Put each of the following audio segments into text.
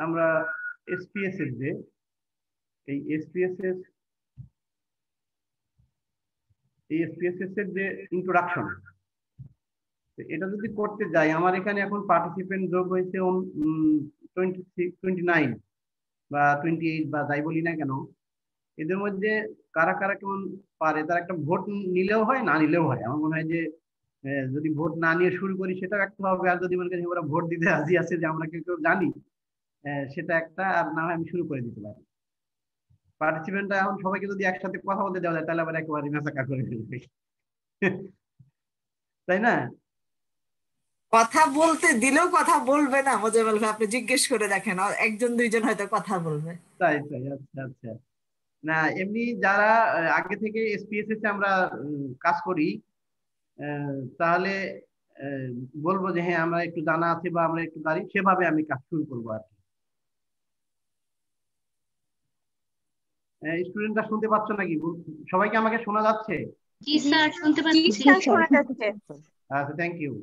আমরা এসপিএস এর যে এই এসপিএস এর যে ইন্ট্রোডাকশন, এটা যদি করতে যাই, আমার এখানে এখন পার্টিসিপেন্ট যোগ হয়েছে 29 বা 28 বা যাই বলি না কেন, এদের মধ্যে কারা কারা কেমন পারে, তার একটা ভোট নিলেও হয়, না নিলেও হয়। আমার মনে হয় যে যদি ভোট না নিয়ে শুরু করি সেটা একটা হবে, আর যদি মনে করি ওরা ভোট দিতে রাজি আছে যে আমরা কেউ কেউ জানি, সেটা একটা, আর না হয় আমি শুরু করে দিতে পারি। পার্টিসিপেন্টরা এখন সবাইকে যদি একসাথে কথা বলতে দেওয়া যায় তাহলে আবার একেবারে মেসাকার করে ফেলবে, তাই না? কথা বলতে দিলেও কথা বলবে না মোজাম্মেল ভাই, আপনি জিজ্ঞেস করে দেখেন, একজন দুইজন হয়তো কথা বলবে। তাই তাই, আচ্ছা আচ্ছা। না এমনি যারা আগে থেকে এসপিএসএস আমরা কাজ করি, তাহলে বলবো যে হ্যাঁ আমরা একটু জানা আছে বা আমরা একটু জানি, সেভাবে আমি কাজ শুরু করবো আর কি। স্টুডেন্টরা শুনতে পাচ্ছ নাকি? সবাইকে আমাকে শোনা যাচ্ছে? জি স্যার, শুনতে পাচ্ছি। শোনা যাচ্ছে। আচ্ছা, থ্যাংক ইউ।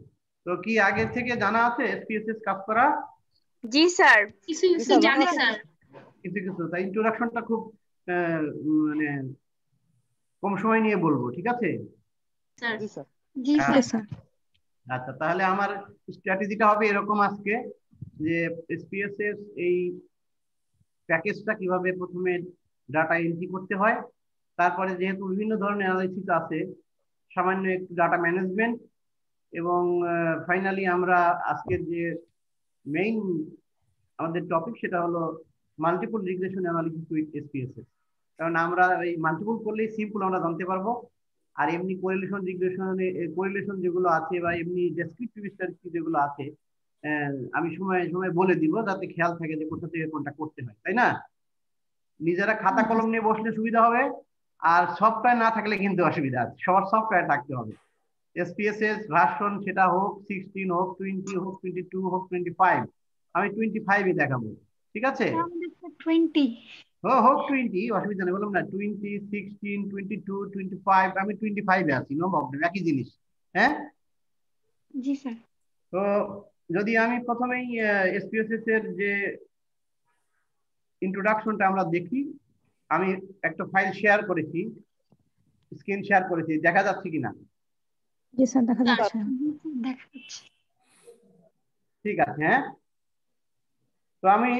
তো কি আগে থেকে জানা আছে এসপিএসএস কাজ করা? জি স্যার, কিছু কিছু জানি স্যার। কিছু কিছু, তাই ইন্ট্রোডাকশনটা খুব মানে কম সময় নিয়ে বলবো, ঠিক আছে? স্যার জি স্যার। আচ্ছা, তাহলে আমার স্ট্র্যাটেজিটা হবে এরকম আজকে, যে এসপিএসএস এই প্যাকেজটা কিভাবে প্রথমে ডাটা এন্ট্রি করতে হয়, তারপরে যেহেতু বিভিন্ন ধরনের অ্যানালাইসিস আছে, সামান্য একটু ডাটা ম্যানেজমেন্ট, এবং ফাইনালি আমরা আজকের যে মেইন আমাদের টপিক সেটা হলো multiple regression analysis with SPSS. কারণ আমরা এই মাল্টিপল করলেই সিম্পল আমরা জানতে পারবো, আর এমনি কোরিলেশন রিগ্রেশনে কোরিলেশন যেগুলো আছে বা এমনি ডেসক্রিপটিভ স্ট্যাটিস্টিক্স যেগুলো আছে, আমি সময় সময় বলে দিব যাতে খেয়াল থাকে যে কোথা থেকে কোনটা করতে হয়, তাই না? নিজেরা খাতা কলম নিয়ে বসলে সুবিধা হবে, আর সফটওয়্যার না থাকলে কিন্তু অসুবিধা আছে, সবার সফটওয়্যার থাকতে হবে। এসপিএসএস ভার্সন সেটা হোক 16, হোক 20, হোক 22, হোক 25, আমি 25ই দেখাবো, ঠিক আছে? 20 হোক 20, অসুবিধা নেই, বললাম না 20, 16, 22, 25, আমি 25-এ আছি, নো প্রবলেম, একই জিনিস। হ্যাঁ জি স্যার। তো যদি আমি প্রথমেই এসপিএসএস এর যে ইন্ট্রোডাকশনটা আমরা দেখি, আমি একটা ফাইল শেয়ার করেছি, স্ক্রিন শেয়ার করেছি, দেখা যাচ্ছে কিনা? জি স্যার, দেখা যাচ্ছে। ঠিক আছে। হ্যাঁ, তো আমি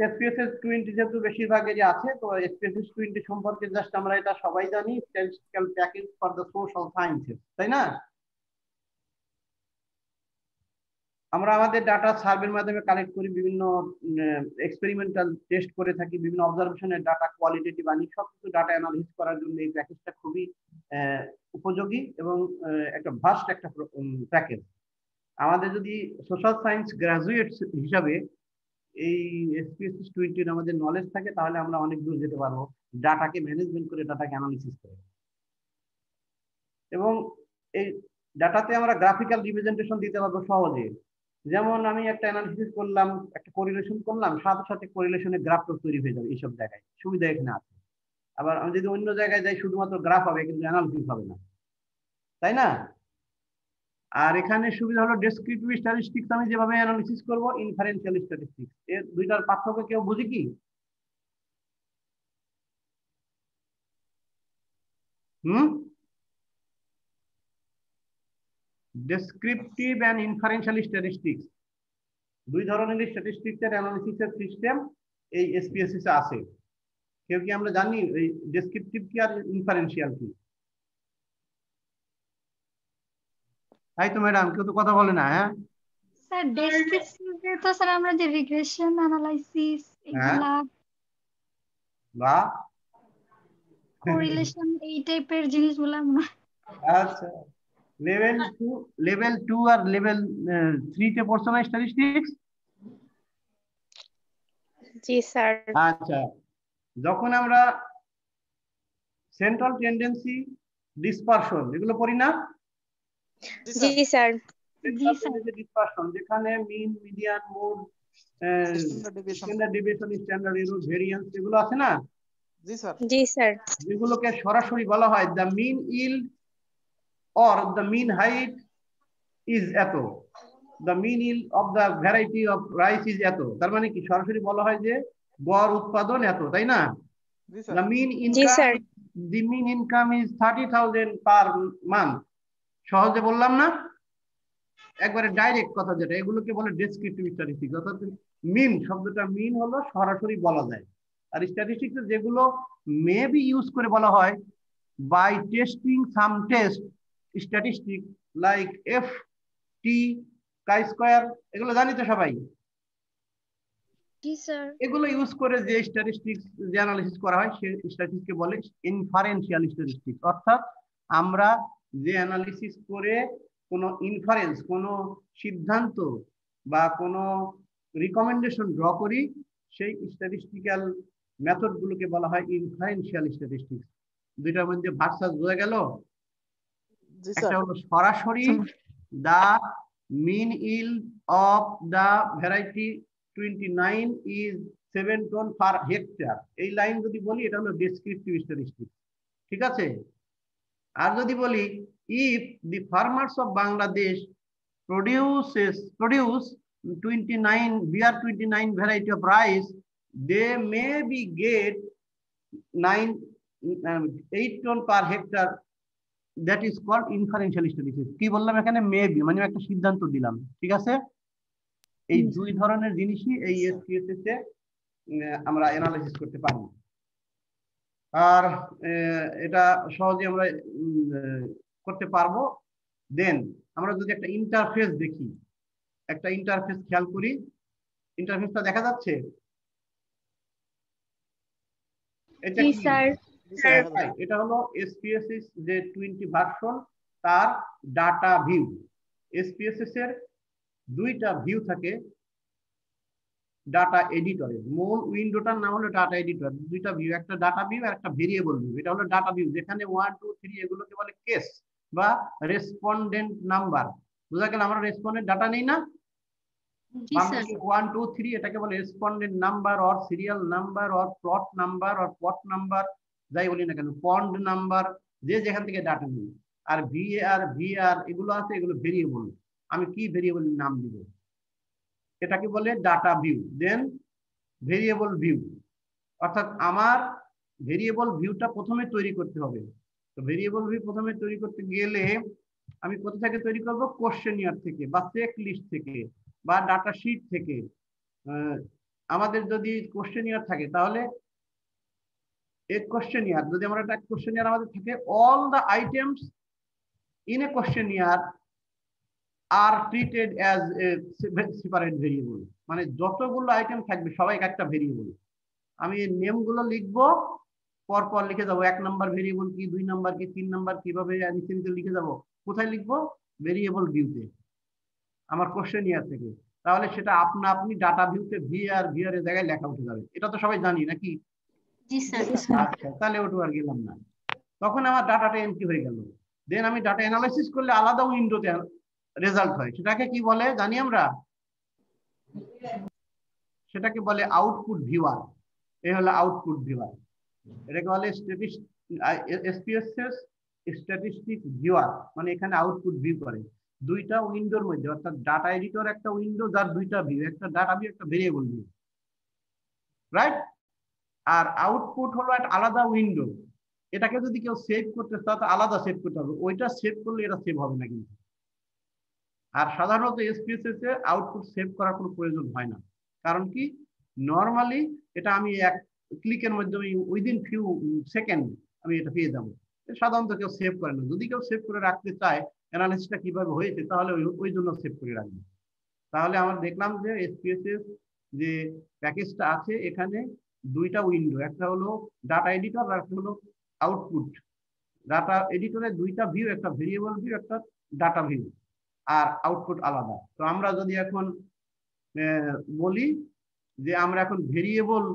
এসপিএসএস 20 যেহেতু বেশিরভাগ যে আছে, তো এসপিএসএস 20 সম্পর্কে জাস্ট আমরা এটা সবাই জানি, statistical package for the social sciences, তাই না? আমরা আমাদের ডাটা সার্ভের মাধ্যমে কালেক্ট করি, বিভিন্ন এক্সপেরিমেন্টাল টেস্ট করে থাকি, বিভিন্ন অবজারভেশনের ডাটা কোয়ালিটেটিভ আনি, সবকিছু ডাটা অ্যানালিসিস করার জন্য এই প্যাকেজটা খুবই উপযোগী এবং একটা ভাস্ট একটা প্যাকেজ। আমাদের যদি সোশ্যাল সায়েন্স গ্রাজুয়েটস হিসাবে এই এসপিএসএস 20 আমাদের নলেজ থাকে, তাহলে আমরা অনেক দূর যেতে পারবো ডাটাকে ম্যানেজমেন্ট করে, ডাটাকে অ্যানালিসিস করে। এবং এই ডাটাতে আমরা গ্রাফিক্যাল রিপ্রেজেন্টেশন দিতে পারবো সহজে। যেমন আমি একটা অ্যানালিসিস করলাম, একটা কোরিলেশন করলাম, সাথে সাথে কোরিলেশনের গ্রাফটা তৈরি হয়ে যাবে, এইসব জায়গায় সুবিধা এখানে আছে। আবার আমি যদি অন্য জায়গায় যাই শুধুমাত্র গ্রাফ হবে কিন্তু অ্যানালিসিস হবে না, তাই না? আর এখানে সুবিধা হলো ডেসক্রিপটিভ স্ট্যাটিস্টিক্স আমি যেভাবে অ্যানালিসিস করব, ইনফারেন্সিয়াল স্ট্যাটিস্টিক্স, এর দুইটার পার্থক্য কেউ বুঝি কি? ডেসক্রিপটিভ এন্ড ইনফারেন্সিয়াল স্ট্যাটিস্টিক্স, দুই ধরনের স্ট্যাটিস্টিক্স এর অ্যানালিসিসের সিস্টেম এই এসপিএসএস এ আছে। কেউ কি আমরা জানি এই ডেসক্রিপটিভ কি আর ইনফারেন্সিয়াল কি? তাই তো ম্যাডাম, কেউ তো কথা বলে না। হ্যাঁ স্যার, ডেসক্রিপটিভে তো স্যার আমরা যে রিগ্রেশন অ্যানালাইসিস এগুলা, বা কোরিলেশন এই টাইপের জিনিসগুলা মনে হয়। আচ্ছা, লেভেল 2 আর লেভেল 3 তে পড়ছো না স্ট্যাটিস্টিক্স? জি স্যার। আচ্ছা, যখন আমরা সেন্ট্রাল টেন্ডেন্সি, ডিসপারশন এগুলো পড়ি না? জি স্যার। ডিসপারশন, যেখানে mean, median, mode, standard deviation, standard error, variance এগুলো আছে না? জি স্যার। জি স্যার। যেগুলোকে সরাসরি বলা হয় the mean yield or the mean height is এত, the mean yield of the variety of rice is এত, তার মানে কি সরাসরি বলা হয় যে গড় উৎপাদন এত, তাই না? The mean income, the mean income is 30,000 per month. সহজে বললাম না, একবারে ডাইরেক্ট কথা যেটা, এগুলোকে বলে ডেসক্রিপটিভ স্ট্যাটিস্টিক্স। অর্থাৎ মিন শব্দটা মিন হলো সরাসরি বলা যায়, আর স্ট্যাটিস্টিক্স যেগুলো মেবি ইউজ করে বলা হয় by testing some test statistic like F T chi square, এগুলো জানি তো সবাই। জি স্যার। এগুলো ইউজ করে যে স্ট্যাটিস্টিক্স যে অ্যানালিসিস করা হয় সেই স্ট্যাটিস্টিক্সকে বলে ইনফারেন্সিয়াল স্ট্যাটিস্টিক্স। অর্থাৎ আমরা যে অ্যানালিসিস করে কোনো ইনফারেন্স, কোনো সিদ্ধান্ত বা কোনো রিকমেন্ডেশন ড্র করি, সেই স্ট্যাটিস্টিক্যাল মেথড গুলোকে বলা হয় ইনফারেন্সিয়াল স্ট্যাটিস্টিক্স। দুইটার মধ্যে ভার্সাস বোঝা গেল? একটা হলো সরাসরি the mean yield of the variety 29 is 7 ton per hectare, এই লাইন যদি বলি এটা হলো ডেসক্রিপটিভ স্ট্যাটিস্টিক্স, ঠিক আছে? আর যদি বলি if the farmers of Bangladesh produce 29 BR29 variety of rice, they may be get 8 ton per hectare, that is called inferential statistics। কি বললাম এখানে? মেবি, মানে একটা সিদ্ধান্ত দিলাম, ঠিক আছে? এই দুই ধরনের জিনিসই এই এসপিএসএস এ আমরা অ্যানালাইসিস করতে পারি, আর এটা সহজে আমরা করতে পারবো। দেন আমরা যদি একটা ইন্টারফেস দেখি, একটা ইন্টারফেস খেয়াল করি, ইন্টারফেসটা দেখা যাচ্ছে? এটা কি? এটা হলো এসপিএসএস যে 20 ভার্সন, তার ডাটা ভিউ। এসপিএসএস এর দুইটা ভিউ থাকে ডাটা এডিটরে, মূল উইন্ডোটার নাম হলো ডাটা এডিটর। দুইটা ভিউ, একটা ডাটা ভিউ আর একটা ভেরিয়েবল ভিউ। এটা হলো ডাটা ভিউ, যেখানে 1 2 3 এগুলোকে বলে কেস বা রেসপন্ডেন্ট নাম্বার। বুঝা গেল? আমরা রেসপন্ডেন্ট ডাটা নেই না, 1 2 3, এটাকে বলে respondent number or serial number or plot number or pot number, যাই বলি না কেন, পন্ড নাম্বার, যে যেখান থেকে ডাটা নিই। আর ভিআর এগুলো আছে, এগুলো ভেরিয়েবল। আমি কি ভেরিয়েবলের নাম দিব, এটাকে বলে ডাটা ভিউ। দেন ভেরিয়েবল ভিউ, অর্থাৎ আমার ভেরিয়েবল ভিউটা প্রথমে তৈরি করতে হবে। তো ভেরিয়েবল ভিউ প্রথমে তৈরি করতে গেলে আমি কোথা থেকে তৈরি করব? কোশ্চেনিয়ার থেকে বা চেক লিস্ট থেকে বা ডাটা শিট থেকে। আমাদের যদি কোশ্চেনিয়ার থাকে তাহলে এক কোশ্চেনিয়ার, যদি আমরা একটা কোশ্চেনিয়ার আমাদের থাকে, all the items in a questionnaire R treated as a separate variable. মানে যতগুলো আইটেম থাকবে সবাই একটা ভেরিয়েবল। আমি নেম গুলো লিখবো, পরপর লিখে যাবো 1 নাম্বার ভেরিয়েবল কি, 2 নাম্বার কি, 3 নাম্বার কিভাবে নিচে নিচে লিখে যাবো। কোথায় লিখবো? ভেরিয়েবল ভিউতে, আমার কোশ্চেনিয়ার থেকে। তাহলে সেটা আপনি ডাটা ভিউতে ভিআর এর জায়গায় লেখা উঠে যাবে। এটা তো সবাই জানি নাকি? জি স্যার। আচ্ছা, তাহলে ওটু আর গেলাম না। তখন আমার ডাটাটা এন্ট্রি হয়ে গেল। দেন আমি ডাটা অ্যানালাইসিস করলে আলাদা উইন্ডোতে রেজাল্ট হয়। সেটাকে কি বলে জানি আমরা? সেটাকে বলে আউটপুট ভিউয়ার। এই হলো আউটপুট ভিউয়ার। এটাকে বলে এসপিএসএস স্ট্যাটিস্টিক্স ভিউয়ার, মানে এখানে আউটপুট ভিউ করে দুইটা উইন্ডোর মধ্যে। অর্থাৎ ডাটা এডিটর একটা উইন্ডো, যার দুইটা ভিউ, একটা ডাটা ভিউ, একটা ভেরিয়েবল ভিউ, রাইট? আর আউটপুট হলো একটা আলাদা উইন্ডো। এটাকে যদি কেউ সেভ করতে চায় তো আলাদা সেভ করতে হবে, ওইটা সেভ করলে এটা সেভ হবে না কিন্তু। আর সাধারণত এসপিএসএস এ আউটপুট সেভ করার কোনো প্রয়োজন হয় না। কারণ কি? নর্মালি এটা আমি এক ক্লিকের মাধ্যমে উইদিন ফিউ সেকেন্ড আমি এটা পেয়ে যাবো। সাধারণত কেউ সেভ করে না। যদি কেউ সেভ করে রাখতে চায় অ্যানালিসিসটা কিভাবে হয়েছে, তাহলে ওই জন্য সেভ করে রাখবে। তাহলে আমরা দেখলাম যে এসপিএসএস যে প্যাকেজটা আছে, এখানে দুইটা উইন্ডো, একটা হলো ডাটা এডিটর আর একটা হলো আউটপুট। ডাটা এডিটরে দুইটা ভিউ, একটা ভেরিয়েবল ভিউ, একটা ডাটা ভিউ, আর আউটপুট আলাদা। তো আমরা যদি এখন বলি যে আমরা এখন ভেরিয়েবল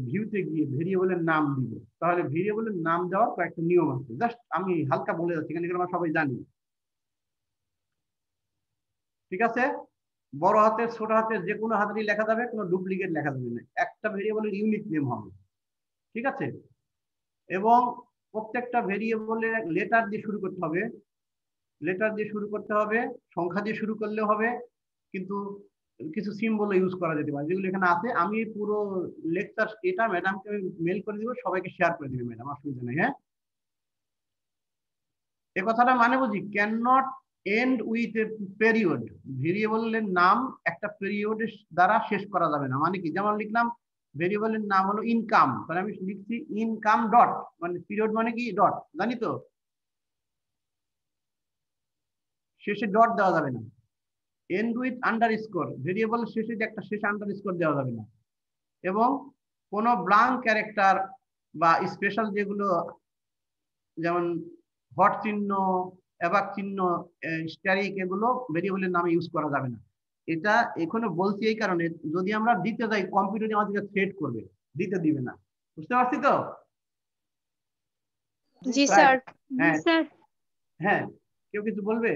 ভিউতে গিয়ে ভেরিয়েবলের নাম দিব, তাহলে ভেরিয়েবলের নাম দেওয়ার কয়েকটা নিয়ম আছে। জাস্ট আমি হালকা বলে যাচ্ছি, এখানে আমরা সবাই জানি, ঠিক আছে? বড় হাতের ছোট হাতের যে কোনো হাতেরই লেখা যাবে, কোনো ডুপ্লিকেট লেখা যাবে না। একটা ভেরিয়েবলের ইউনিক নেম হবে, ঠিক আছে? এবং প্রত্যেকটা ভেরিয়েবলের লেটার দিয়ে শুরু করতে হবে, লেটার দিয়ে শুরু করতে হবে, সংখ্যা দিয়ে শুরু করলে হবে, কিন্তু কিছু সিম্বল ইউজ করা যেতে পারে, যেগুলো এখানে আছে। আমি পুরো লেকচার এটা ম্যাডামকে মেল করে দিব, সবাইকে শেয়ার করে দিবে ম্যাডাম, অসুবিধা নেই। হ্যাঁ, এ কথাটা মানে বুঝি, can not end with a period. ভেরিয়েবলের নাম একটা পিরিয়ডের দ্বারা শেষ করা যাবে না। মানে কি, যেমন লিখলাম ভেরিয়েবলের নাম হলো ইনকাম, তাহলে আমি লিখছি ইনকাম ডট, মানে পিরিয়ড মানে কি ডট, জানি তো, শেষে ডট দেওয়া যাবে না। এন্ড উইথ আন্ডারস্কোর, ভেরিয়েবল শেষে যে একটা শেষে আন্ডারস্কোর দেওয়া যাবে না। এবং কোন ব্ল্যাঙ্ক ক্যারেক্টার বা স্পেশাল যেগুলো, যেমন হট চিহ্ন, অ্যাবাক চিহ্ন, স্ট্যারিক, এগুলো ভেরিয়েবলের নামে ইউজ করা যাবে না। এটা এখানে বলছি এই কারণে, যদি আমরা দিতে যাই কম্পিউটারে আমাদেরকে থ্রেট করবে, দিতে দিবে না। বুঝতে পারছি তো? জি স্যার। হ্যাঁ স্যার হ্যাঁ, কেউ কিছু বলবে?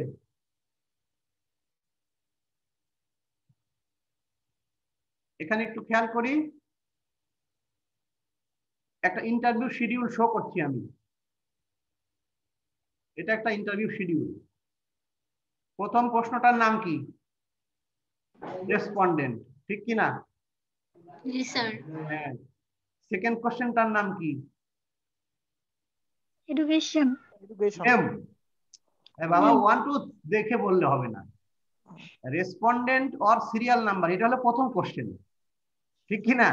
এখানে একটু খেয়াল করি, একটা ইন্টারভিউ শিডিউল শো করছি আমি। এটা একটা ইন্টারভিউ শিডিউল। প্রথম প্রশ্নটার নাম কি? রেসপন্ডেন্ট, ঠিক কি না? জি স্যার। হ্যাঁ। সেকেন্ড কোশ্চেনটার নাম কি? এডুকেশন। এম। বাবা 1 2 দেখে বললে হবে না, রেসপন্ডেন্ট অর সিরিয়াল নাম্বার, এটা হলো প্রথম কোশ্চেন, ঠিক কি না?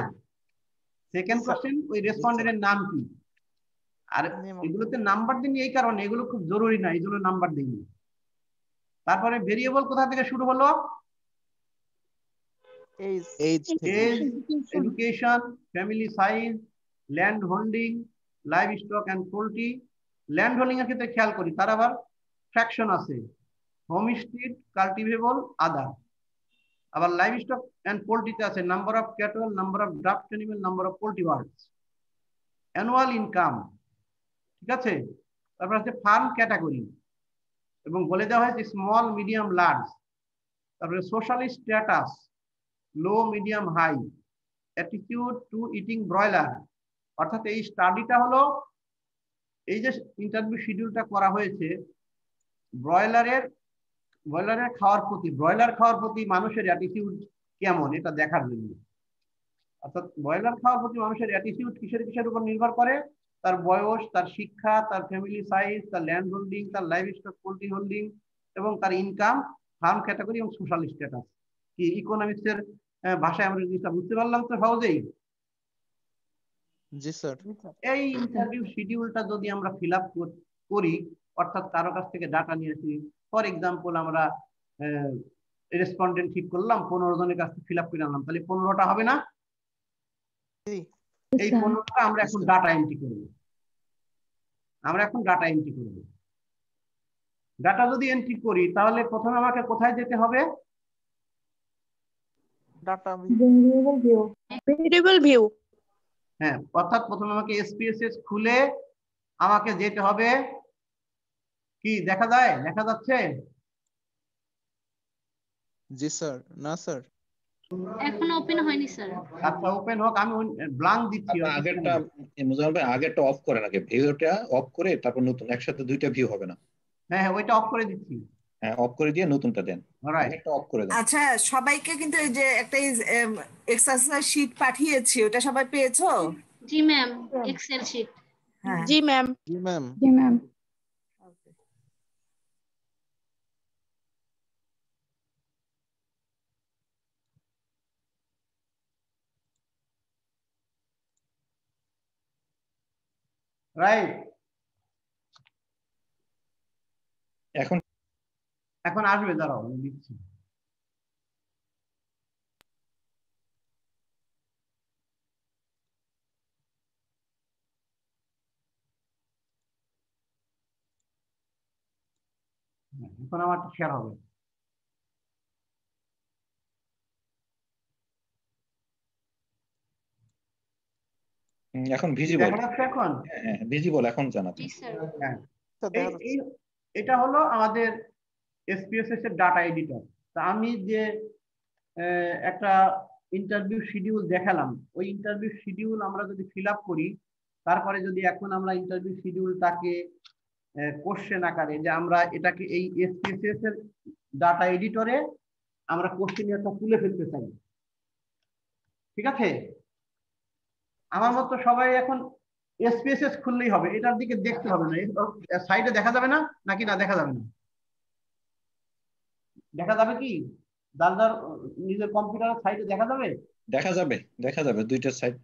সেকেন্ড কোশ্চেন ওই রেসপন্ডেন্টের নাম কি। আর এগুলোতে নাম্বার দিন এই কারণে, এগুলো খুব জরুরি না, এই জন্য নাম্বার দিইনি। তারপরে ভেরিয়েবল কোথা থেকে শুরু হলো? Age, education, family size, land holding, livestock and poultry. Land holding এর ক্ষেত্রে খেয়াল করি, তার আবার ফ্র্যাকশন আছে, হোমস্টিড, কাল্টিভেবল, আদার। আবার লাইভ স্টক অ্যান্ড পোল্ট্রিতে আছে number of cattle, number of draft animal, number of poultry birds, annual income, ঠিক আছে। তারপর আছে ফার্ম ক্যাটাগরি, এবং বলে দেওয়া হয়েছে স্মল, মিডিয়াম, লার্জ। তারপরে social status, low, medium, high, attitude to eating broiler. অর্থাৎ এই স্টাডিটা হলো, এই যে ইন্টারভিউ শিডিউলটা করা হয়েছে, ব্রয়লারের ব্রয়লার খাওয়ার প্রতি মানুষের অ্যাটিটিউড কেমন, এটা দেখার জন্য। অর্থাৎ ব্রয়লার খাওয়ার প্রতি মানুষের অ্যাটিটিউড কিসের কিসের উপর নির্ভর করে? তার বয়স, তার শিক্ষা, তার ফ্যামিলি সাইজ, তার ল্যান্ড হোল্ডিং, তার লাইভ স্টক পোল্ট্রি হোল্ডিং, এবং তার ইনকাম, ফার্ম ক্যাটাগরি এবং সোশ্যাল স্ট্যাটাস। কি ইকোনমিক্স এর ভাষায় আমরা জিনিসটা বুঝতে পারলাম তো সহজেই? জি স্যার। এই ইন্টারভিউ শিডিউলটা যদি আমরা ফিল আপ করি, অর্থাৎ কারো কাছ থেকে ডাটা নিয়ে আসি, ফর এক্সাম্পল আমরা রেসপন্ডেন্ট ঠিক করলাম, 15 জনের কাছ থেকে ফিল আপ করে আনলাম, তাহলে 15টা হবে না? এই 15টা আমরা এখন ডাটা এন্ট্রি করব। ডাটা যদি এন্ট্রি করি, তাহলে প্রথমে আমাকে কোথায় যেতে হবে? Variable view. হ্যাঁ, অর্থাৎ প্রথমে আমাকে এসপিএসএস খুলে আমাকে যেতে হবে, কি দেখা যায়, দেখা যাচ্ছে? জি স্যার। না স্যার, এখনো ওপেন হয়নি স্যার। আচ্ছা, ওপেন হোক, আমি ব্ল্যাঙ্ক দিচ্ছি। আগেরটা মুজাম্মেল ভাই, আগেরটা অফ করেন আগে, ভিউটা অফ করে তারপর নতুন, একসাথে দুইটা ভিউ হবে না। হ্যাঁ হ্যাঁ, ওইটা অফ করে দিচ্ছি। হ্যাঁ, অফ করে দিয়ে নতুনটা দেন, আগেরটা অফ করে দেন। আচ্ছা, সবাইকে কিন্তু এই যে একটা এক্সারসাইজ শীট পাঠিয়েছি, ওটা সবাই পেয়েছো? জি ম্যাম, এক্সেল শিট। হ্যাঁ, জি ম্যাম। জি ম্যাম। জি ম্যাম। রাইট। এখন আসবে, দাঁড়াও আমি দিচ্ছি। এখন আমার শেয়ার হবে। এখন ভিজিবল, দেখা যাচ্ছে এখন? হ্যাঁ ভিজিবল এখন জানাতে। জি স্যার। হ্যাঁ, এটা হলো আমাদের এসপিএসএস এর ডাটা এডিটর। তা আমি যে একটা ইন্টারভিউ শিডিউল দেখালাম, ওই ইন্টারভিউ শিডিউল আমরা যদি ফিল আপ করি, তারপরে যদি এখন আমরা ইন্টারভিউ শিডিউলটাকে কোশ্চেন আকারে, যে আমরা এটাকে এই এসপিএসএস এর ডাটা এডিটরে আমরা কোশ্চেনিয়ারটা তুলে ফেলতে চাই। ঠিক আছে, আমার মতো সবাই এখন এসপিএসএস খুললেই হবে, এটার দিকে দেখতে হবে না, সাইডে দেখা যাবে না নাকি? না দেখা যাবে না, দেখা যাবে কি? যার যার নিজের কম্পিউটারের সাইডে দেখা যাবে? দেখা যাবে, দেখা যাবে, দুইটা সাইড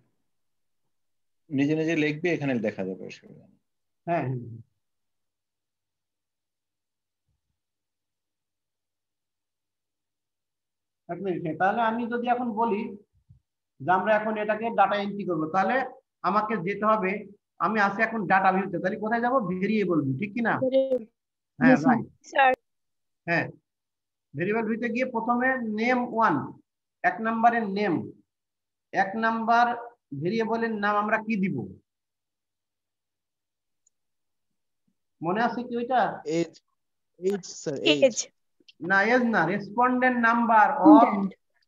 নিজে নিজে লিখবে, এখানে দেখা যাবে। হ্যাঁ, এক মিনিট। তাহলে আমি যদি এখন বলি যে আমরা এখন এটাকে ডাটা এন্ট্রি করবো, তাহলে আমাকে যেতে হবে, আমি আছি এখন ডাটা ভিউতে, তাহলে কোথায় যাব? ভেরিয়েবল ভিউ, ঠিক কি না? হ্যাঁ রাইট, হ্যাঁ ভেরিয়েবল ভিউতে গিয়ে প্রথমে নেম 1, 1 নম্বরের নেম, 1 নাম্বার ভেরিয়েবলের নাম আমরা কি দিব? মনে আছে কি ওইটা? এজ, এজ স্যার, এজ না, এজ না, respondent number of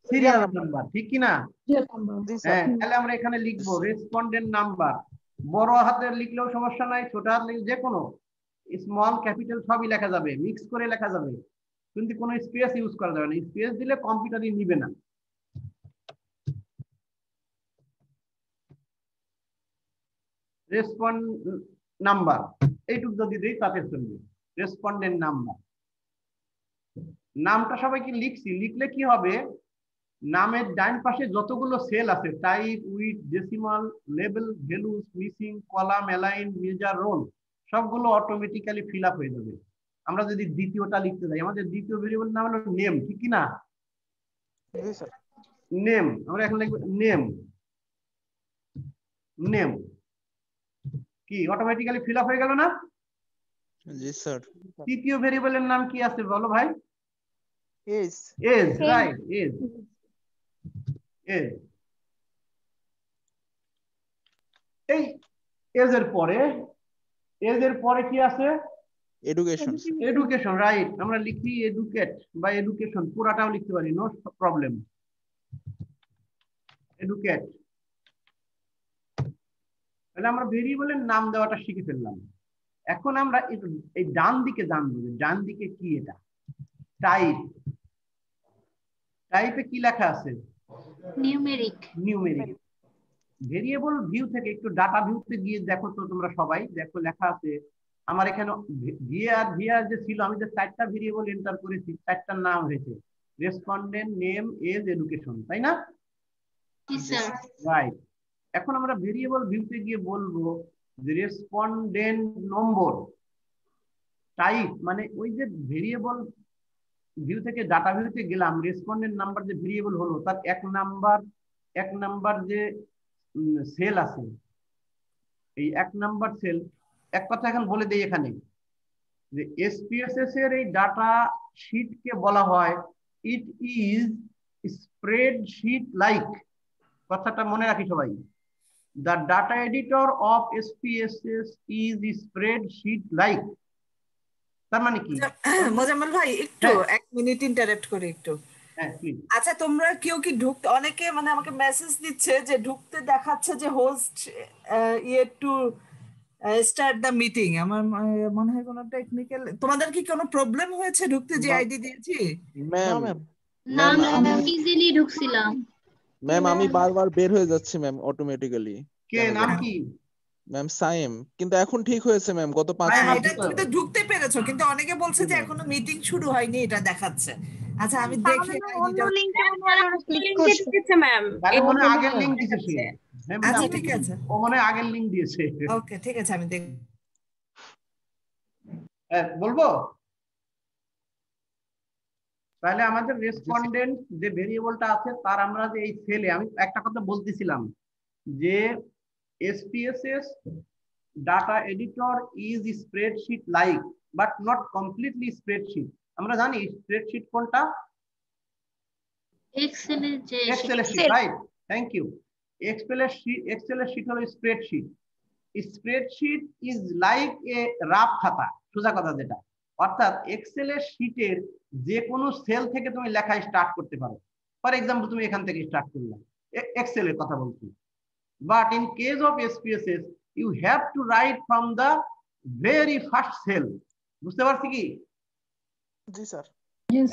serial number, ঠিক কি না? হ্যাঁ, তাহলে আমরা এখানে লিখবো রেসপন্ডেন্ট নাম্বার, বড় হাতের লিখলেও সমস্যা নাই, ছোট হাত লিখলে যে কোনো, স্মল ক্যাপিটাল সবই লেখা যাবে, মিক্স করে লেখা যাবে, কিন্তু কোনো স্পেস ইউজ করা যাবে না, স্পেস দিলে কম্পিউটারই নিবে না। রেসপন্ড নাম্বার এইটুকু যদি দিই তাতে চলবে, রেসপন্ডেন্ট নাম্বার। নামটা সবাইকে লিখছি, লিখলে কি হবে, নামের ডান পাশে যতগুলো সেল আছে, type, with, decimal, label, values, missing, column, align, measure, role সবগুলো অটোমেটিক্যালি ফিল আপ হয়ে যাবে। আমরা যদি দ্বিতীয়টা লিখতে যাই, আমাদের দ্বিতীয় ভেরিয়েবল নাম হলো নেম, ঠিক কি না? নেম, আমরা এখন লিখব নেম, নেম কি অটোমেটিক্যালি ফিল আপ হয়ে গেল না? জি স্যার। তৃতীয় ভেরিয়েবলের নাম কি আছে বলো ভাই? Age, age, right, age, age. এই এজের পরে কি আছে? এডুকেশন, এডুকেশন, রাইট, আমরা লিখি এডুকেট বা এডুকেশন, পুরাটাও লিখতে পারি, নো প্রবলেম, এডুকেট। তাহলে আমরা ভেরিয়েবলের নাম দেওয়াটা শিখে ফেললাম। এখন আমরা এই ডান দিকে জানবো, ডান দিকে কি এটা? টাইপ, টাইপে কি লেখা আছে? নিউমেরিক। নিউমেরিক। ভেরিয়েবল ভিউ থেকে একটু ডাটা ভিউতে গিয়ে দেখো তো, তোমরা সবাই দেখো লেখা আছে আমার এখানে ভিআর যে ছিল, আমি যে 4টা ভেরিয়েবল এন্টার করেছি, 4টার নাম হয়েছে রেসপন্ডেন্ট, নেম, এজ, এডুকেশন, তাই না? জি স্যার। রাইট। এখন আমরা ভেরিয়েবল ভিউতে গিয়ে বলবো যে রেসপন্ডেন্ট নম্বর, টাইপ মানে ওই যে ভেরিয়েবল ভিউ থেকে ডাটা ভিউতে গেলাম, রেসপন্ডেন্ট নাম্বার যে ভেরিয়েবল হলো তার 1 নাম্বার যে সেল আছে, এই 1 নাম্বার সেল, এক কথা এখন বলে দেই এখানে যে এসপিএসএস এর এই ডাটা শীটকে বলা হয় ইট ইজ স্প্রেডশিট লাইক। কথাটা মনে রাখি সবাই, the data editor of SPSS is spreadsheet like. তার মানে কি? মোজাম্মেল ভাই একটু 1 মিনিট ইন্টারাপ্ট করি একটু। হ্যাঁ প্লিজ। আচ্ছা, তোমরা কেউ কি ঢুকতে, অনেকে মানে আমাকে মেসেজ দিচ্ছে যে ঢুকতে দেখাচ্ছে যে host to start the meeting. আমার মনে হয় কোনো টেকনিক্যাল, তোমাদের কি কোনো প্রবলেম হয়েছে ঢুকতে যে আইডি দিয়েছি? ম্যাম, না ম্যাম ম্যাম, ইজিলি ঢুকছিলাম। ম্যাম আমি বারবার বের হয়ে যাচ্ছি ম্যাম অটোমেটিক্যালি। কে নাম কি? ম্যাম সাইম, কিন্তু এখন ঠিক হয়েছে ম্যাম, গত 5 হ্যাঁ, মিনিট। এটা তুমি তো ঢুকতে পেরেছো, কিন্তু অনেকে বলছে যে এখনো মিটিং শুরু হয়নি, এটা দেখাচ্ছে। আচ্ছা আমি দেখি অন্য লিংকে মনে হয় ওরা ক্লিক করছে। ম্যাম, তাহলে মনে হয় আগের লিংক দিয়েছে সে। আচ্ছা ঠিক আছে, ও মনে হয় আগের লিংক দিয়েছে। ওকে ঠিক আছে, আমি দেখি। বলবো তাহলে আমাদের রেসপন্ডেন্ট যে ভেরিয়েবলটা আছে তার আমরা যে এই সেলে, আমি একটা কথা বলতেছিলাম যে SPSS data editor is spreadsheet like but not completely spreadsheet. আমরা জানি স্প্রেডশিট কোনটা? এক্সেলের যে Excel sheet, right, thank you. Excel sheet হলো spreadsheet. Spreadsheet is like a rough খাতা, সোজা কথা যেটা, অর্থাৎ এক্সেলের শীটের যে কোনো সেল থেকে তুমি লেখা স্টার্ট করতে পারো। ফর এক্সাম্পল তুমি এখান থেকে স্টার্ট করলে, এক্সেলের কথা বলছি। But in case of SPSS you have to write from the very first cell. বুঝতে পারছি কি? জি স্যার।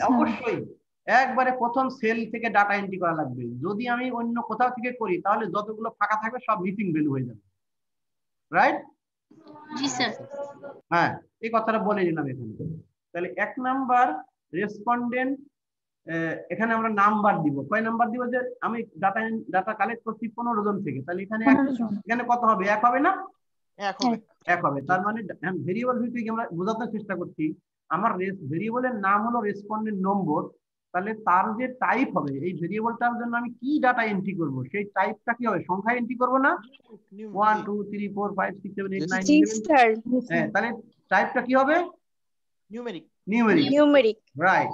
অবশ্যই একবারে প্রথম সেল থেকে ডাটা এন্ট্রি করা লাগবে। যদি আমি অন্য কোথাও থেকে করি তাহলে যতগুলো ফাঁকা থাকবে সব মিসিং ভ্যালু হয়ে যাবে, রাইট? জি স্যার। হ্যাঁ, এই কথাটা বলে দিলাম এখানে। তাহলে 1 নাম্বার রেসপন্ডেন্ট, এখানে আমরা নাম্বার দিব। কয় নাম্বার দিব? যে আমি ডাটা কালেক্ট করছি 15 জন থেকে, তাহলে এখানে এখানে কত হবে? 1 হবে না? 1 হবে। তার মানে ভেরিয়েবল ভিত্তিক আমরা বোঝাতে চেষ্টা করছি, আমার ভেরিয়েবলের নাম হলো রেসপন্ডেন্ট নম্বর, তাহলে তার যে টাইপ হবে, এই ভেরিয়েবলটার জন্য আমি কি ডাটা এন্ট্রি করব, সেই টাইপটা কি হবে? সংখ্যা এন্ট্রি করব না? 1 2 3 4 5 6 7 8 9 10। হ্যাঁ, তাহলে টাইপটা কি হবে? নিউমেরিক। নিউমেরিক। রাইট।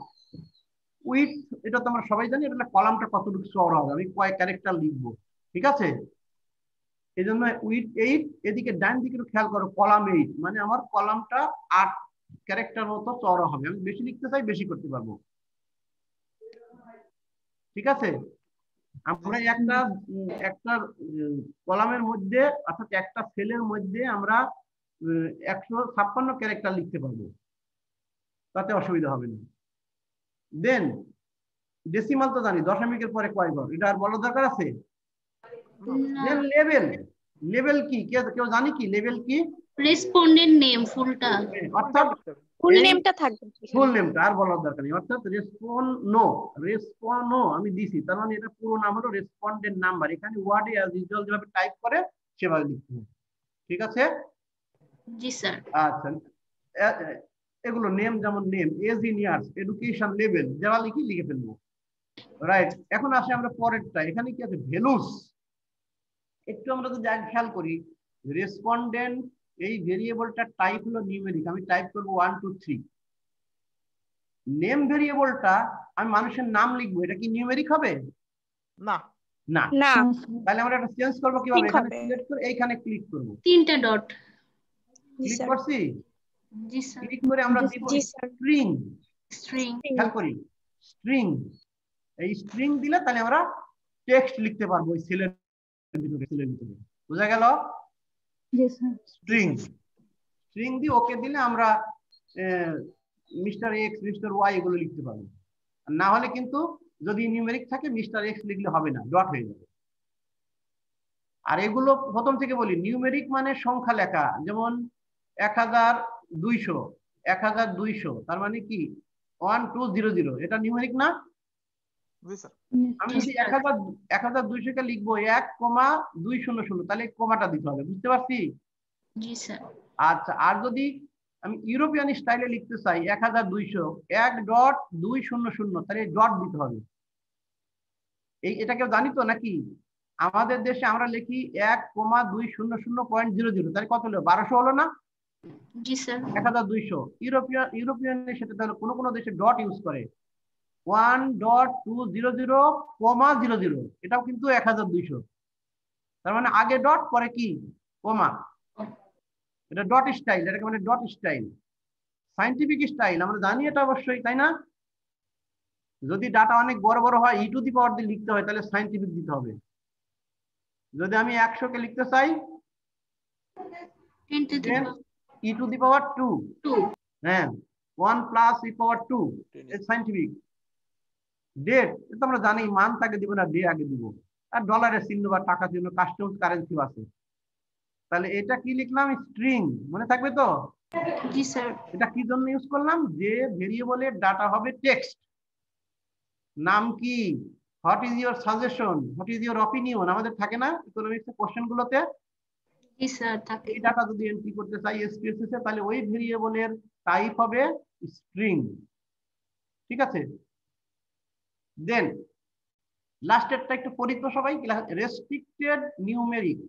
উইথ, এটা তো আমরা সবাই জানি, এটা কলামটা কতটুকু চওড়া হবে, আমি কয় ক্যারেক্টার লিখবো, ঠিক আছে? এই জন্য উইথ 8, এদিকে ডান দিকে একটু খেয়াল করো, কলাম 8 মানে আমার কলামটা 8 ক্যারেক্টার মতো চওড়া হবে। আমি বেশি লিখতে চাই, বেশি করতে পারবো, ঠিক আছে? আমরা একটা কলামের মধ্যে, অর্থাৎ একটা সেলের মধ্যে আমরা 156 ক্যারেক্টার লিখতে পারবো, তাতে অসুবিধা হবে না। দেন ডেসিমাল তো জানি, দশমিকের পরে কয় ঘর, এটা আর বলার দরকার আছে? দেন লেভেল। লেভেল কি কেউ জানি কি লেভেল কি? রেসপন্ডেন্ট নেম ফুলটা, অর্থাৎ ফুল নেমটা থাকবে। ফুল নেমটা আর বলার দরকার নেই। অর্থাৎ রেসপন্ড আমি দিছি, তার মানে এটা পুরো নাম হলো রেসপন্ডেন্ট নাম্বার। এখানে ওয়ার্ডে অ্যাজ ইউজুয়াল যেভাবে টাইপ করে সেভাবে লিখতে হবে, ঠিক আছে? জি স্যার। আচ্ছা, এগুলো নেম, যেমন name, age in years, education level, যারা লিখে ফেলবো, রাইট? এখন আসে আমরা পরেরটা, এখানে কি আছে? ভ্যালুস। একটু আমরা যদি খেয়াল করি, রেসপন্ডেন্ট এই ভেরিয়েবলটার টাইপ হলো নিউমেরিক, আমি টাইপ করব 1 2 3। নেম ভেরিয়েবলটা আমি মানুষের নাম লিখবো, এটা কি নিউমেরিক হবে? না না। না। তাহলে আমরা এটা চেঞ্জ করব কিভাবে? এখানে সিলেক্ট করে এইখানে ক্লিক করব, 3টা ডট। ক্লিক করছি, জি স্যার। ক্লিক করে আমরা দিব স্ট্রিং। স্ট্রিং। খেয়াল করি, স্ট্রিং। এই স্ট্রিং দিলে তাহলে আমরা টেক্সট লিখতে পারবো ওই সেলের ভিতরে। বুঝা গেল? স্ট্রিং। স্ট্রিং দিয়ে ওকে দিলে আমরা মিস্টার এক্স, মিস্টার ওয়াই এগুলো লিখতে পারবো। না হলে কিন্তু যদি নিউমেরিক থাকে মিস্টার এক্স লিখলে হবে না, ডট হয়ে যাবে। আর এগুলো প্রথম থেকে বলি, নিউমেরিক মানে সংখ্যা লেখা, যেমন 1200, 1200, তার মানে কি 1200, এটা নিউমেরিক না? আমি যদি 1200 কে লিখবো 1,200, তাহলে কমাটা দিতে হবে, বুঝতে পারছি? জি স্যার। আচ্ছা, আর যদি আমি ইউরোপিয়ান স্টাইলে লিখতে চাই 1200, 1.200, তাহলে ডট দিতে হবে। এটা কেউ জানি তো নাকি? আমাদের দেশে আমরা লিখি 1,200.00, তাহলে কত হলো? 1200 হলো না? জি স্যার। 1200। ইউরোপিয়ানে সেটা তাহলে কোনো দেশে ডট ইউজ করে, 1.200,00, এটাও কিন্তু 1200। তার মানে আগে ডট, পরে কি? কমা। এটা ডট স্টাইল, এটাকে মানে ডট স্টাইল, সায়েন্টিফিক স্টাইল, আমরা জানি এটা অবশ্যই, তাই না? যদি ডাটা অনেক বড় বড় হয়, ই টু দি পাওয়ার দিয়ে লিখতে হয়, তাহলে সায়েন্টিফিক দিতে হবে। যদি আমি 100 কে লিখতে চাই, ই টু দি পাওয়ার 2, হ্যাঁ, 1 প্লাস ই পাওয়ার 2, সায়েন্টিফিক। ডেট, এটা আমরা জানি, মান্থ আগে দিব না, ডে আগে দিব। আর ডলারের চিহ্ন বা টাকা চিহ্ন, কাস্টমস কারেন্সি আছে। তাহলে এটা কি লিখলাম? স্ট্রিং। মনে থাকবে তো? জি স্যার। এটা কি জন্য ইউজ করলাম? যে ভেরিয়েবলের ডাটা হবে টেক্সট। নাম কি? What is your suggestion, what is your opinion, আমাদের থাকে না ইকোনমিক্স এর কোশ্চেন গুলোতে? জি স্যার থাকে। এই ডাটা যদি এন্ট্রি করতে চাই এসপিএসএস এ, তাহলে ওই ভেরিয়েবলের টাইপ হবে স্ট্রিং, ঠিক আছে? দেন লাস্টেরটা একটু পড়ি তো সবাই, রেস্ট্রিক্টেড নিউমেরিক।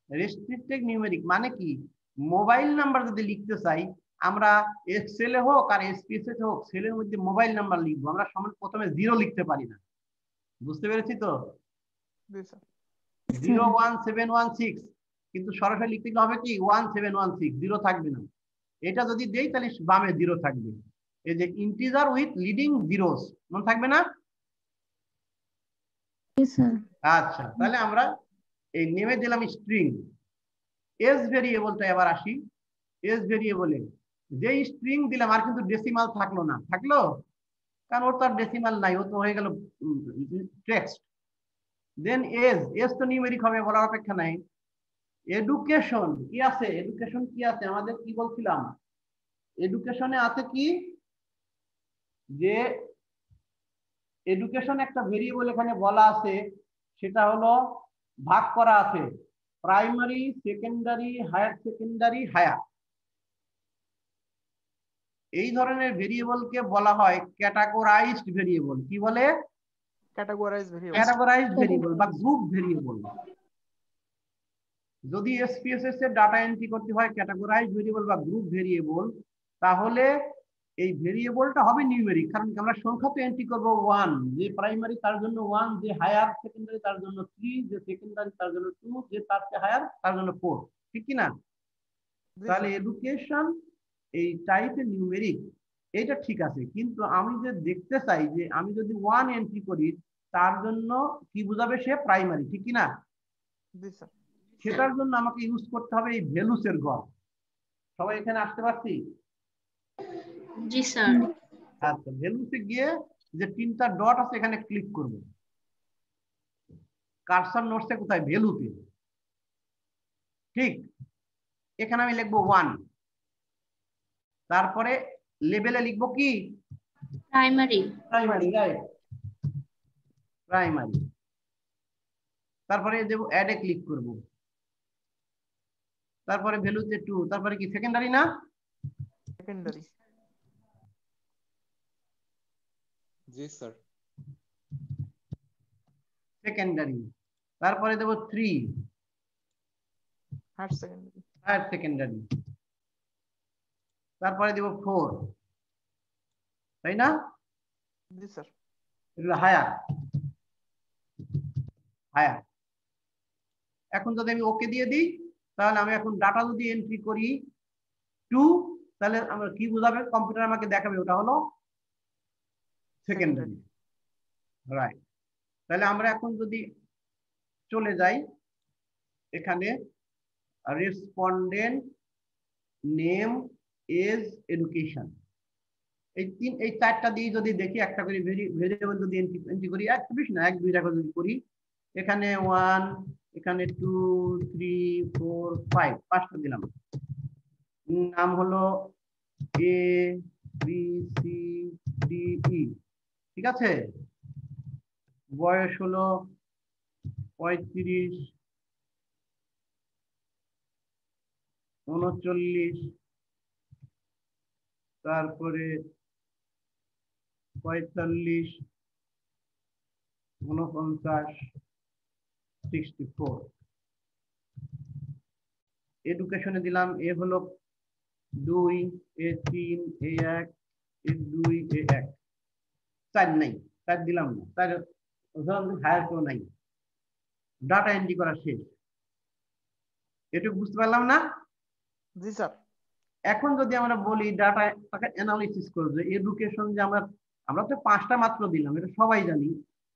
রেস্ট্রিক্টেড নিউমেরিক মানে কি? মোবাইল নাম্বার যদি লিখতে চাই, আমরা এক্সেল এ হোক আর এসপিএসএস হোক, সেলের মধ্যে মোবাইল নাম্বার লিখবো, আমরা প্রথমে 0 লিখতে পারি না, বুঝতে পেরেছি তো? 01716, কিন্তু সরাসরি লিখতে গেলে হবে কি 1716, 0 থাকবে না। এটা যদি দেই তাহলে বামে 0 থাকবে, এই যে ইন্টিজার উইথ লিডিং জিরোস, মনে থাকবে না? আচ্ছা, তাহলে আমরা এই নেমে দিলাম স্ট্রিং। এস ভেরিয়েবলটা এবার আসি। এস ভেরিয়েবলে যে স্ট্রিং দিলাম, আর কিন্তু ডেসিমাল থাকলো না, থাকলো? কারণ ওর তো আর ডেসিমাল নাই, ও তো হয়ে গেল টেক্সট। দেন এজ তো নিউমেরিক হবে, বলার অপেক্ষা নাই। এডুকেশন কি আছে? এডুকেশন কি আছে আমাদের? কি বলছিলাম এডুকেশনে আছে কি, যে এডুকেশন একটা ভেরিয়েবল এখানে বলা আছে, সেটা হলো ভাগ করা আছে primary, secondary, higher secondary, higher. এই ধরনের ভেরিয়েবলকে বলা হয় ক্যাটাগরাইজড ভেরিয়েবল। কি বলে? Categorize variable. ক্যাটাগরাইজড ভেরিয়েবল বা গ্রুপ ভেরিয়েবল। যদি এসপিএসএস এর ডাটা এন্ট্রি করতে হয় ক্যাটাগরাইজড ভেরিয়েবল বা গ্রুপ ভেরিয়েবল, তাহলে এই ভেরিয়েবলটা হবে নিউমেরিক। কারণ আমরা সংখ্যা তো এন্ট্রি করব 1, যে প্রাইমারি তার জন্য 1, যে হায়ার সেকেন্ডারি তার জন্য 3, যে সেকেন্ডারি তার জন্য 2, যে তার চেয়ে হায়ার তার জন্য 4। ঠিক কি না? তাহলে এডুকেশন এই টাইপের নিউমেরিক, এটা ঠিক আছে। কিন্তু আমি যে দেখতে চাই যে আমি যদি 1 এন্ট্রি করি তার জন্য কি বুঝাবে? সে প্রাইমারি। ঠিক কি না? সেটার জন্য আমাকে ইউজ করতে হবে এই ভ্যালুসের গড়। সবাই এখানে আসতে পারছি? জি স্যার। আচ্ছা, ভ্যালুসে গিয়ে যে 3টা ডট আছে এখানে ক্লিক করব। কার্সর নোটসে কোথায়? ভ্যালুতে। ঠিক, এখানে আমি লিখবো 1। তারপরে লেবেলে লিখবো কি? প্রাইমারি। Primary, right, primary. তারপরে দেব অ্যাডে ক্লিক করব। তারপরে ভ্যালুতে 2, তারপরে কি সেকেন্ডারি না? সেকেন্ডারি। জি স্যার। সেকেন্ডারি। তারপরে দেব 3, হায়ার সেকেন্ডারি। Higher secondary. তারপরে দেব 4, তাই না? জি স্যার। এগুলো হায়ার, হায়ার। এখন যদি আমি ওকে দিয়ে দিই, তাহলে আমি এখন ডাটা যদি এন্ট্রি করি 2, তাহলে আমরা কি বুঝাবে? কম্পিউটার আমাকে দেখাবে ওটা হলো সেকেন্ডারি, রাইট। তাহলে আমরা এখন যদি চলে যাই এখানে রেসপন্ডেন্ট নেম এজ এডুকেশন, এই 4টা দিয়ে যদি দেখি, একটা করে ভেরিয়েবল যদি এন্ট্রি করি, এক বেশি না, 1-2টা করে যদি করি, এখানে 1, এখানে 2, 3, 4, 5, 5টা দিলাম। নাম হলো A B C D E, ঠিক আছে। বয়স হলো 35, 39, তারপরে 45, 49, 64। এডুকেশনে দিলাম এ হলো 2, A3, A1, A2, A1। 4 নাই, 4 দিলাম না, তার হায়ার কেউ নাই। ডাটা এন্ট্রি করা শেষ। এটুকু বুঝতে পারলাম না? জি স্যার। এখন যদি আমরা বলি ডাটা অ্যানালিসিস করবে, এডুকেশন যে আমরা তো 5টা মাত্র দিলাম, এটা সবাই জানি।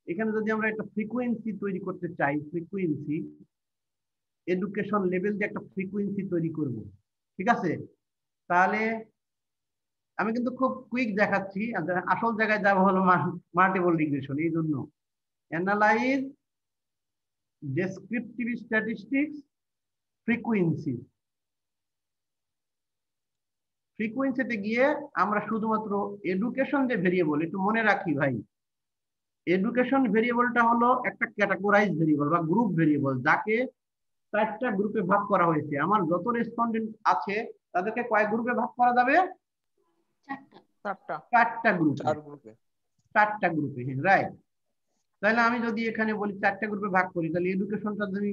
এখানে যদি আমরা একটা ফ্রিকোয়েন্সি তৈরি করতে চাই, ফ্রিকোয়েন্সি এডুকেশন লেভেল দিয়ে একটা ফ্রিকোয়েন্সি তৈরি করব, ঠিক আছে। তাহলে আমি কিন্তু খুব কুইক দেখাচ্ছি, আসল জায়গায় যাবো হলো মাল্টিপল রিগ্রেশন। এই জন্য অ্যানালাইজ ডেসক্রিপটিভ স্ট্যাটিস্টিক্স ফ্রিকোয়েন্সি। ফ্রিকোয়েন্সিতে গিয়ে আমরা শুধুমাত্র এডুকেশন যে ভেরিয়েবল, একটু মনে রাখি ভাই, এডুকেশন ভেরিয়েবলটা হলো একটা ক্যাটাগরাইজ ভেরিয়েবল বা গ্রুপ ভেরিয়েবল, যাকে 4টা গ্রুপে ভাগ করা হয়েছে। আমার যত রেসপন্ডেন্ট আছে তাদেরকে কয় গ্রুপে ভাগ করা যাবে? 4টা গ্রুপে। 4টা গ্রুপে, হ্যাঁ, রাইট। তাহলে আমি যদি এখানে বলি 4টা গ্রুপে ভাগ করি, তাহলে এডুকেশনটা যদি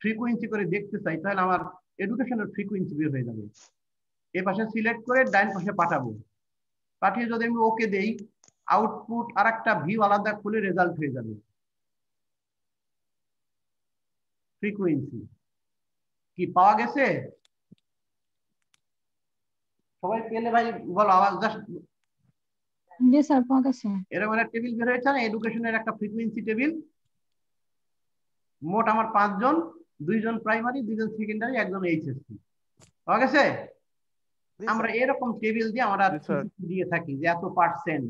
ফ্রিকোয়েন্সি করে দেখতে চাই, তাহলে আমার এডুকেশনের ফ্রিকোয়েন্সি বের হয়ে যাবে। এ পাশে সিলেক্ট করে ডাইন পাশে পাঠাবো। পাঠিয়ে যদি আমি ওকে দেই, আউটপুট আর একটা ভিউ আলাদা খুলে রেজাল্ট হয়ে যাবে। ফ্রিকোয়েন্সি কি পাওয়া গেছে? সবাই পেলে ভাই বলো, আওয়াজ জাস্ট। জি স্যার, পাওয়া গেছে। এরকম একটা টেবিল বের হয়েছে না, এডুকেশনের একটা ফ্রিকোয়েন্সি টেবিল। মোট আমার 5 জন, 2 জন প্রাইমারি, 2 জন সেকেন্ডারি, 1 জন এইচএসসি। পাওয়া গেছে? আমরা এরকম টেবিল দিয়ে আমরা দিয়ে থাকি যে এত %।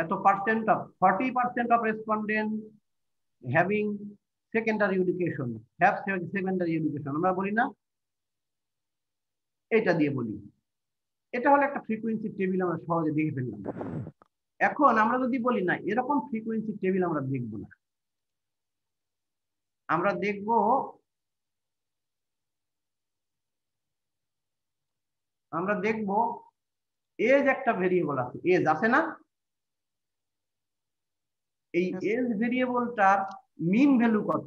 এত percent of 40% of respondent having secondary education, have secondary education আমরা বলি না, এটা দিয়ে বলি। এটা হলো একটা ফ্রিকোয়েন্সি টেবিল, আমরা সহজে দেখে ফেললাম। এখন আমরা যদি বলি না এরকম ফ্রিকোয়েন্সি টেবিল আমরা দেখব না, আমরা দেখব এজ একটা ভেরিয়েবল আছে, এজ আছে না, এই এজ ভেরিয়েবলটার মিন ভ্যালু কত,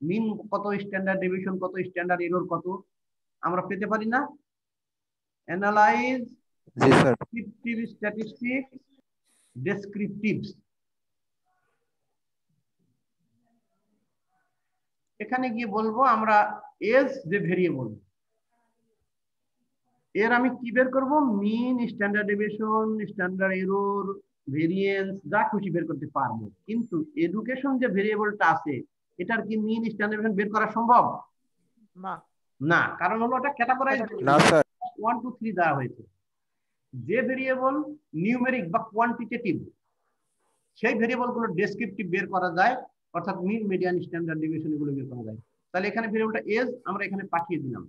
মিন কত, স্ট্যান্ডার্ড ডেভিয়েশন কত, স্ট্যান্ডার্ড এরর কত আমরা পেতে পারি না। অ্যানালাইজ জি স্যার। ডেসক্রিপটিভ স্ট্যাটিস্টিক্স, ডেসক্রিপটিভস, এখানে গিয়ে বলবো আমরা এজ যে ভেরিয়েবল এর আমি কি বের করব, mean, standard deviation, standard error, variance যা খুশি বের করতে পারবো। কিন্তু এডুকেশন যে ভেরিয়েবলটা আছে এটার কি মিন, স্ট্যান্ডার্ড ডেভিয়েশন বের করা সম্ভব না। না, কারণ হলো ওটা ক্যাটাগরাইজ না স্যার। 1 2 3 দেওয়া হয়েছে। যে ভেরিয়েবল নিউমেরিক বা কোয়ান্টিটেটিভ সেই ভেরিয়েবল গুলো ডেসক্রিপটিভ বের করা যায়, অর্থাৎ মিন, মিডিয়ান, স্ট্যান্ডার্ড ডেভিয়েশন এগুলো বের করা যায়। তাহলে এখানে ভেরিয়েবলটা এজ আমরা এখানে পাঠিয়ে দিলাম।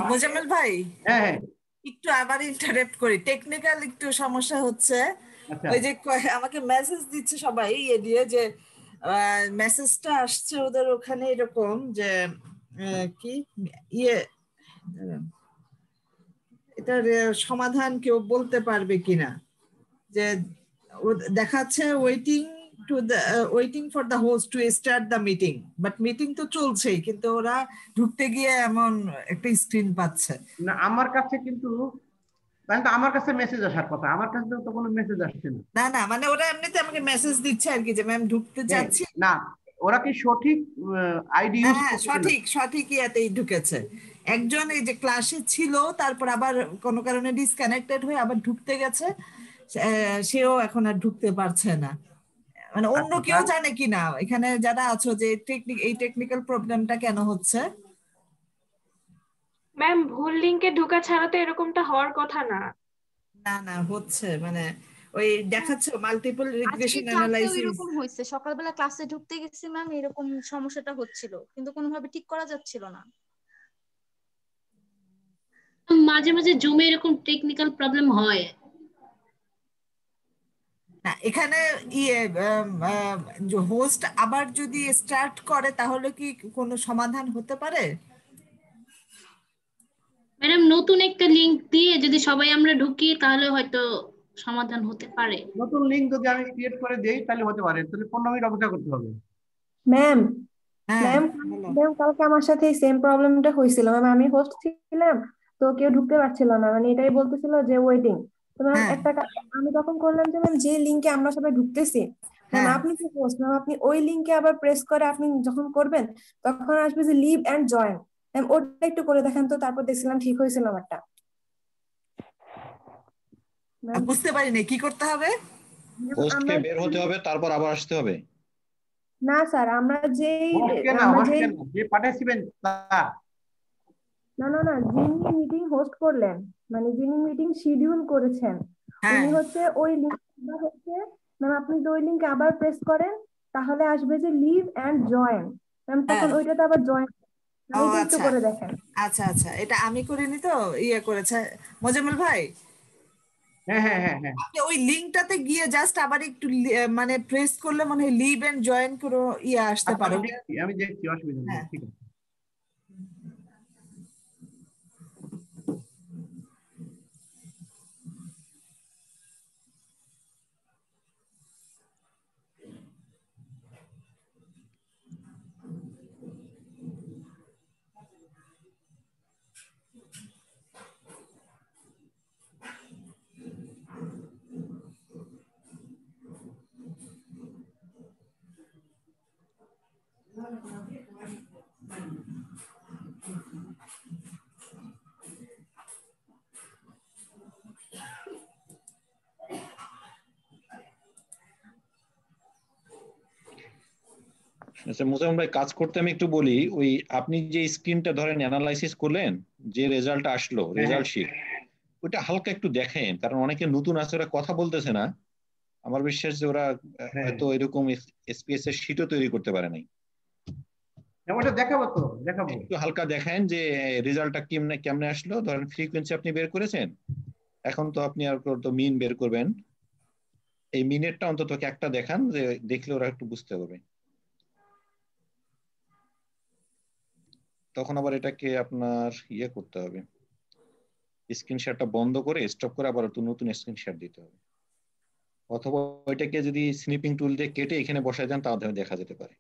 মোজাম্মেল ভাই হ্যাঁ হ্যাঁ একটু আবার ইন্টারাপ্ট করি, টেকনিক্যাল একটু সমস্যা হচ্ছে। আচ্ছা ওই যে আমাকে মেসেজ দিচ্ছে সবাই ইয়ে দিয়ে, যে মেসেজটা আসছে ওদের ওখানে এরকম যে কি ইয়ে, দাঁড়ান, এটার সমাধান কেউ বলতে পারবে কিনা, যে দেখাচ্ছে waiting for the host to start the meeting, but meeting তো চলছেই, কিন্তু ওরা ঢুকতে গিয়ে এমন একটা স্ক্রিন পাচ্ছে না। আমার কাছে কিন্তু আমার কাছে মেসেজ আসার কথা, আমার কাছে তো কোনো মেসেজ আসছে না। না না, মানে ওরা এমনিতে আমাকে মেসেজ দিচ্ছে আর কি, যে ম্যাম ঢুকতে চাচ্ছি। না, ওরা কি সঠিক আইডি ইউজ হ্যাঁ করছে? সঠিক ইয়াতেই ঢুকেছে। একজন এই যে ক্লাসে ছিল, তারপর আবার কোনো কারণে ডিসকানেক্টেড হয়ে আবার ঢুকতে গেছে, সেও এখন আর ঢুকতে পারছে না। মানে অন্য কেউ জানে কিনা এখানে যারা আছো যে এই টেকনিক্যাল প্রবলেমটা কেন হচ্ছে? ম্যাম ভুল লিংকে ঢোকা ছাড়া তো এরকমটা হওয়ার কথা না। না হচ্ছে, মানে ওই দেখাচ্ছে মাল্টিপল আজকে রিগ্রেশন ক্লাসেও অ্যানালাইসিস। এরকম হয়েছে, সকালবেলা ক্লাসে ঢুকতে গেছি ম্যাম, এরকম সমস্যাটা হচ্ছিল, কিন্তু কোনোভাবে ঠিক করা যাচ্ছিল না। মাঝে মাঝে জুমে এরকম টেকনিক্যাল প্রবলেম হয়। না এখানে ইয়ে হোস্ট আবার যদি স্টার্ট করে তাহলে কি কোনো সমাধান হতে পারে? ম্যাডাম নতুন একটা লিংক দিয়ে যদি সবাই আমরা ঢুকি তাহলে হয়তো সমাধান হতে পারে। নতুন লিংক যদি আমি ক্রিয়েট করে দেই তাহলে হতে পারে, তাহলে 15 মিনিট অপেক্ষা করতে হবে। ম্যাম হ্যাঁ ম্যাম কালকে আমার সাথে সেম প্রবলেমটা হয়েছিল ম্যাম। আমি হোস্ট ছিলাম, তো কেউ ঢুকতে পারছিল না, মানে এটাই বলতেছিল যে ওয়েটিং। তো ম্যাম হ্যাঁ আমি তখন করলাম যে ম্যাম যে লিংকে আমরা সবাই ঢুকতেছি, ম্যাম হ্যাঁ আপনি কি হোস্ট, ম্যাম আপনি ওই লিংকে আবার প্রেস করে আপনি যখন করবেন তখন আসবে যে লিভ এন্ড জয়েন, ম্যাম ওটা একটু করে দেখেন তো। তারপর দেখছিলাম ঠিক হয়েছিল আমারটা। ম্যাম বুঝতে পারিনি কি করতে হবে। হোস্টকে বের হতে হবে, তারপর আবার আসতে হবে। না স্যার, আমরা যেই হোস্টকে না, যে পার্টিসিপেন্ট তার। না যিনি মিটিং হোস্ট করলেন, মানে যিনি মিটিং শিডিউল করেছেন, হ্যাঁ উনি হচ্ছে ওই লিংকটা হচ্ছে ম্যাম আপনি যদি ওই লিংকে আবার প্রেস করেন তাহলে আসবে যে লিভ এন্ড জয়েন, ম্যাম তখন হ্যাঁ। ওইটাতে আবার জয়েন, ও এটা একটু আচ্ছা করে দেখেন। আচ্ছা, এটা আমি করিনি তো, ইয়ে করেছে মোজাম্মেল ভাই। হ্যাঁ আপনি ওই লিংকটাতে গিয়ে জাস্ট আবার একটু মানে প্রেস করলে মনে হয় লিভ এন্ড জয়েন করে ইয়ে আসতে পারে। আমি দেখছি, অসুবিধা নেই, হ্যাঁ। ঠিক আছে। আচ্ছা মোজাম্মেল ভাই, কাজ করতে আমি একটু বলি, ওই আপনি যে স্ক্রিনটা ধরেন অ্যানালাইসিস করলেন, যে রেজাল্ট আসলো রেজাল্ট শিট, ওটা হালকা একটু দেখেন, কারণ অনেকে নতুন আছে, ওরা কথা বলতেছে না। আমার বিশ্বাস যে ওরা হয়তো এরকম এসপিএস এর শীটও তৈরি করতে পারে নাই। ওটা দেখাবো তো, দেখাবো। একটু হালকা দেখেন যে রেজাল্টটা কেমনে কেমনে আসলো। ধরেন ফ্রিকোয়েন্সি আপনি বের করেছেন, এখন তো আপনি আর তো মিন বের করবেন। এই মিনেরটা অন্তত একটা দেখান, যে দেখলে ওরা একটু বুঝতে পারবে। তখন আবার এটাকে আপনার ইয়ে করতে হবে, স্ক্রিনশটটা বন্ধ করে স্টপ করে আবার নতুন স্ক্রিনশট দিতে হবে, অথবা ওইটাকে যদি স্নিপিং টুল দিয়ে কেটে এখানে বসায় দেন তাও দেখা যেতে পারে।